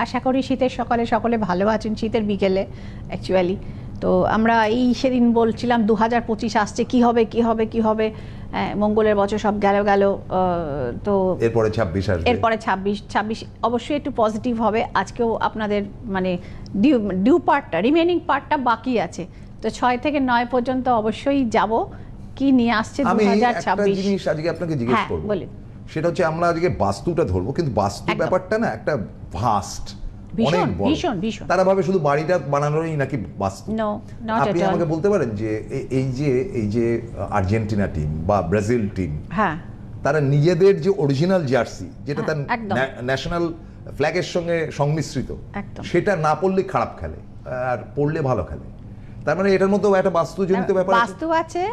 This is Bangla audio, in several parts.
আশা করি শীতের সকালে সকলে ভালো আছেন, শীতের বিকেলে অ্যাকচুয়ালি। তো আমরা সেদিন বলছিলাম 2025 আসছে, কি হবে কি হবে কি হবে, মঙ্গলের বছর সব গেল গেল। তো এরপরে 26 আসবে, এরপরে 26 অবশ্যই একটু পজিটিভ হবে। আজকেও আপনাদের মানে ডিউ পার্টটা, রিমেনিং পার্টটা বাকি আছে। তো 6 থেকে 9 পর্যন্ত অবশ্যই যাব, কি নিয়ে আসছে 2026। আমি একটা জিনিস আজকে আপনাকে জিজ্ঞেস করব, সেটা হচ্ছে আমরা আজকে বাস্তুটা ধরবো, কিন্তু বাস্তু ব্যাপারটা না একটা ভাস্ট, অনেক বড়। ভীষণ ভীষণ। তারা ভাবে শুধু বাড়িটা বানানোরই নাকি বাস্তু। আপনি আমাকে বলতে পারেন যে এই যে আর্জেন্টিনা টিম বা ব্রাজিল টিম, হ্যাঁ, তারা নিজেদের যে অরিজিনাল জার্সি, যেটা তার ন্যাশনাল ফ্ল্যাগের সঙ্গে সংমিশ্রিত, সেটা না পড়লে খারাপ খেলে আর পড়লে ভালো খেলে। তার মানে এটার মধ্যে একটা বাস্তুজনিত ব্যাপার আছে। বাস্তু আছে,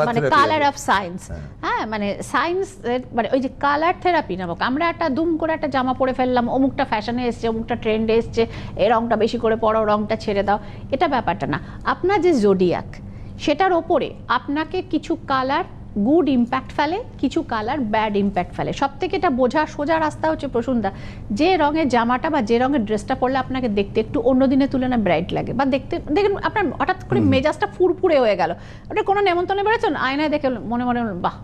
মানে কালার অফ সায়েন্স। হ্যাঁ, মানে সায়েন্স, মানে ওই যে কালার থেরাপি নামক, আমরা একটা দুম করে একটা জামা পরে ফেললাম, অমুকটা ফ্যাশনে এসছে, অমুকটা ট্রেন্ডে এসছে, এই রংটা বেশি করে পরো, রংটা ছেড়ে দাও, এটা ব্যাপারটা না। আপনার যে জোডিয়াক, সেটার ওপরে আপনাকে কিছু কালার গুড ইম্প্যাক্ট ফেলে, কিছু কালার ব্যাড ইম্প্যাক্ট ফেলে। সব থেকে এটা বোঝার সোজা রাস্তা হচ্ছে প্রসূনদা, যে রঙের জামাটা বা যে রঙের ড্রেসটা পরলে আপনাকে দেখতে একটু অন্য দিনের তুলনায় ব্রাইট লাগে, বা দেখতে দেখেন আপনার হঠাৎ করে মেজাজটা ফুরফুরে হয়ে গেল, আপনি কোনো নেমন্তন্নে বেরোচ্ছেন, আয়নায় দেখে মনে মনে বাহ,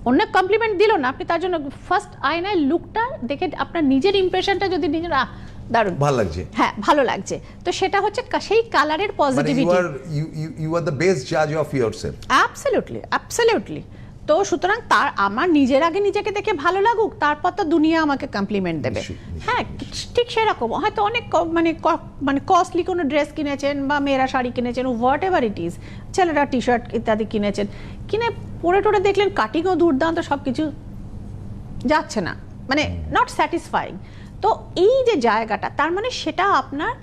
অন্য কমপ্লিমেন্ট দিল না, আপনি তার জন্য ফার্স্ট আয়নায় লুকটা দেখে আপনার নিজের ইমপ্রেশনটা যদি নিজের দারুণ ভালো লাগছে, হ্যাঁ ভালো লাগছে, তো সেটা হচ্ছে সেই কালারের positivity. You are the best জাজ অফ ইয়োরসেলফ। Absolutely absolutely. তো সুতরাং আমার নিজের আগে নিজেকে দেখে ভালো লাগুক, তারপর তো দুনিয়া আমাকে কমপ্লিমেন্ট দেবে। হ্যাঁ, ঠিক সেরকম হয়তো অনেক মানে কস্টলি কোনো ড্রেস কিনেছেন, বা মেয়েরা শাড়ি কিনেছেন, হোয়াট এভার ইট ইজ, ছেলেরা টি শার্ট ইত্যাদি কিনেছেন, কিনে পরে টোরে দেখলেন কাটিংও দুর্দান্ত, সব কিছু যাচ্ছে না, মানে নট স্যাটিসফাইং। তো এই যে জায়গাটা, তার মানে সেটা আপনার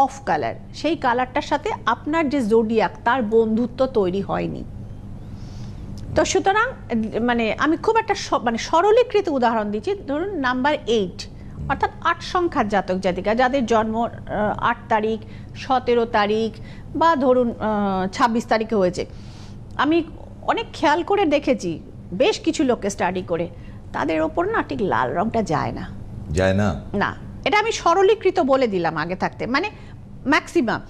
অফ কালার, সেই কালারটার সাথে আপনার যে জোডিয়াক, তার বন্ধুত্ব তৈরি হয়নি। তো সুতরাং মানে আমি খুব একটা মানে সরলীকৃত উদাহরণ দিচ্ছি, ধরুন নাম্বার 8, অর্থাৎ 8 সংখ্যার জাতক জাতিকা, যাদের জন্ম 8 তারিখ, 17 তারিখ, বা ধরুন 26 তারিখে হয়েছে, আমি অনেক খেয়াল করে দেখেছি, বেশ কিছু লোককে স্টাডি করে, তাদের ওপর না ঠিক লাল রংটা যায় না। না, এটা আমি সরলীকৃত বলে দিলাম আগে থাকতে, মানে ম্যাক্সিমাম।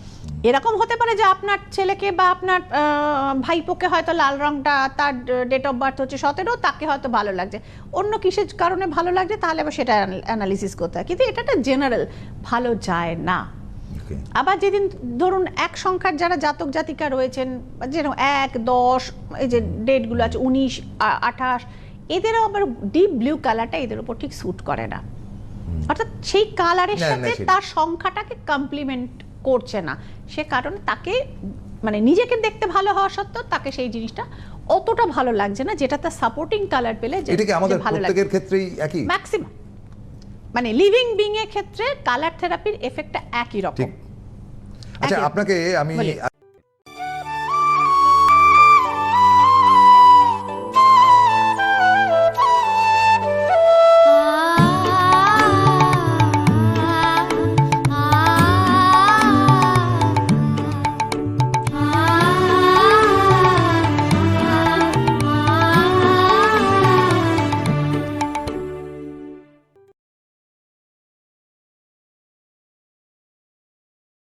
এরকম হতে পারে যে আপনার ছেলেকে বা আপনার ভাইপোকে হয়তো লাল রংটা, তার ডেট অফ বার্থ হচ্ছে 17, তাকে হয়তো ভালো লাগছে, অন্য কিসের কারণে ভালো লাগছে, তাহলে আবার সেটা অ্যানালিসিস করতে হয়, কিন্তু এটা একটা জেনারেল ভালো যায় না। আবার যেদিন ধরুন 1 সংখ্যার যারা জাতক জাতিকা রয়েছেন, যেরকম 1, 10, এই যে ডেটগুলো আছে 19, 28, এদেরও আবার ডিপ ব্লু কালারটা এদের উপর ঠিক স্যুট করে না, অর্থাৎ সেই কালারের সাথে তার সংখ্যাটাকে কমপ্লিমেন্ট করছে না, সে কারণে তাকে মানে নিজেকে দেখতে ভালো হওয়া সত্ত্বেও তাকে সেই জিনিসটা অতটা ভালো লাগছে না, যেটা তার সাপোর্টিং কালার পেলে এটাকে আমাদের প্রত্যেকের ক্ষেত্রেই একই, ম্যাক্সিমাম মানে লিভিং বিং এর ক্ষেত্রে কালার থেরাপির এফেক্টটা একই রকম। আচ্ছা, আপনাকে আমি